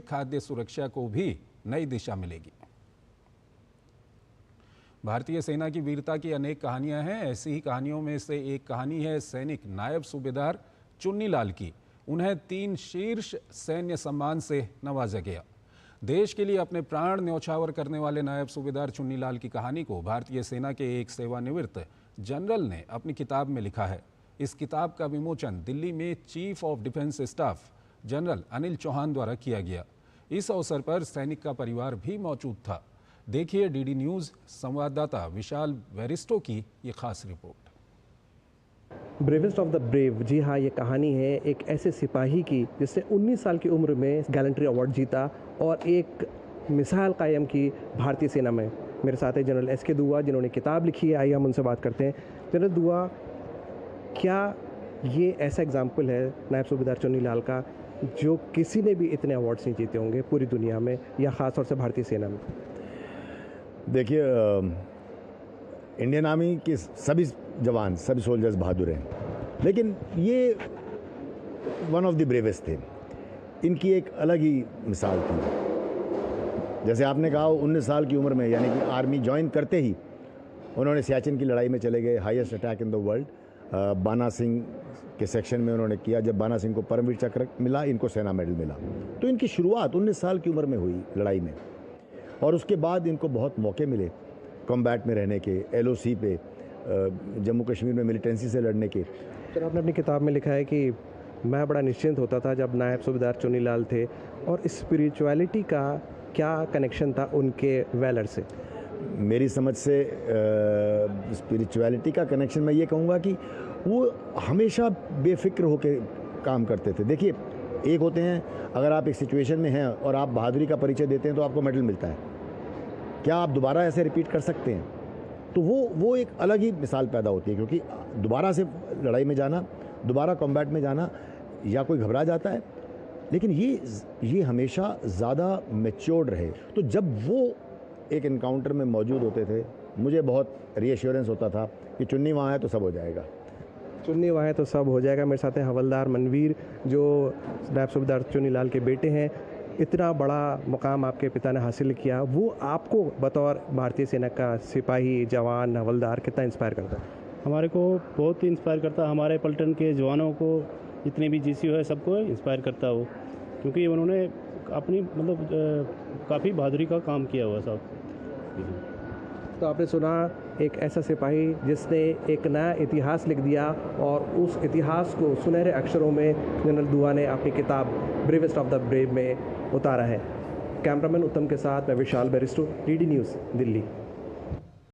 खाद्य सुरक्षा को भी नई दिशा मिलेगी। भारतीय सेना की वीरता की अनेक कहानियां हैं। ऐसी ही कहानियों में से एक कहानी है सैनिक नायब सूबेदार चुन्नीलाल की। उन्हें 3 शीर्ष सैन्य सम्मान से नवाजा गया। देश के लिए अपने प्राण न्यौछावर करने वाले नायब सूबेदार चुन्नीलाल की कहानी को भारतीय सेना के एक सेवानिवृत्त जनरल ने अपनी किताब में लिखा है। इस किताब का विमोचन दिल्ली में chief of defence staff general Anil Chauhan द्वारा किया गया। इस अवसर पर सैनिक का परिवार भी मौजूद था। देखिए डीडी न्यूज़ संवाददाता विशाल वेरिस्टो की ये खास रिपोर्ट। ब्रेवेस्ट ऑफ द ब्रेव, जी हाँ, ये कहानी है एक ऐसे सिपाही की जिसने 19 साल की उम्र में गैलेंट्री अवार्ड जीता और एक मिसाल कायम की भारतीय सेना में। मेरे साथ है जनरल एस के दुआ, जिन्होंने किताब लिखी है। आइए हम उनसे बात करते हैं। जनरल दुआ, क्या ये ऐसा एग्जाम्पल है नायब सूबेदार चुन्नीलाल का जो किसी ने भी इतने अवार्ड्स नहीं जीते होंगे पूरी दुनिया में या ख़ास तौर से भारतीय सेना में? देखिए, इंडियन आर्मी के सभी जवान, सभी सोल्जर्स बहादुर हैं, लेकिन ये वन ऑफ द ब्रेवेस्ट थे। इनकी एक अलग ही मिसाल थी। जैसे आपने कहा, 19 साल की उम्र में, यानी कि आर्मी ज्वाइन करते ही उन्होंने सियाचिन की लड़ाई में चले गए। Highest attack in the world बाना सिंह के सेक्शन में उन्होंने किया। जब बाना सिंह को परमवीर चक्र मिला, इनको सेना मेडल मिला। तो इनकी शुरुआत 19 साल की उम्र में हुई लड़ाई में, और उसके बाद इनको बहुत मौके मिले कॉम्बैट में रहने के, एलओसी पे, जम्मू कश्मीर में मिलिटेंसी से लड़ने के। तो आपने अपनी किताब में लिखा है कि मैं बड़ा निश्चिंत होता था जब नायब सूबेदार चुन्नीलाल थे, और स्पिरिचुअलिटी का क्या कनेक्शन था उनके वैलर से? मेरी समझ से स्पिरिचुअलिटी का कनेक्शन मैं ये कहूँगा कि वो हमेशा बेफिक्र होकर काम करते थे। देखिए, एक होते हैं, अगर आप एक सिचुएशन में हैं और आप बहादुरी का परिचय देते हैं तो आपको मेडल मिलता है। क्या आप दोबारा ऐसे रिपीट कर सकते हैं? तो वो एक अलग ही मिसाल पैदा होती है, क्योंकि दोबारा से लड़ाई में जाना, दोबारा कॉम्बैट में जाना, या कोई घबरा जाता है, लेकिन ये हमेशा ज़्यादा मैच्योर्ड रहे। तो जब वो एक इनकाउंटर में मौजूद होते थे, मुझे बहुत रीएश्योरेंस होता था कि चुन्नी वहाँ है तो सब हो जाएगा। चुन्नी वहाँ है तो सब हो जाएगा। मेरे साथ है हवलदार मनवीर, जो नायब सूबेदार चुन्नीलाल के बेटे हैं। इतना बड़ा मुकाम आपके पिता ने हासिल किया, वो आपको बतौर भारतीय सेना का सिपाही, जवान, हवलदार कितना इंस्पायर करता है? हमारे को बहुत इंस्पायर करता है। हमारे पलटन के जवानों को, जितने भी जीसीओ है, सबको इंस्पायर करता है वो, क्योंकि उन्होंने अपनी काफ़ी बहादुरी का काम किया हुआ साहब। तो आपने सुना एक ऐसा सिपाही जिसने एक नया इतिहास लिख दिया, और उस इतिहास को सुनहरे अक्षरों में जनरल दुआ ने अपनी किताब ब्रेवेस्ट ऑफ द ब्रेव में उतारा है। कैमरामैन उत्तम के साथ मैं विशाल बेरिस्टो, डीडी न्यूज़, दिल्ली।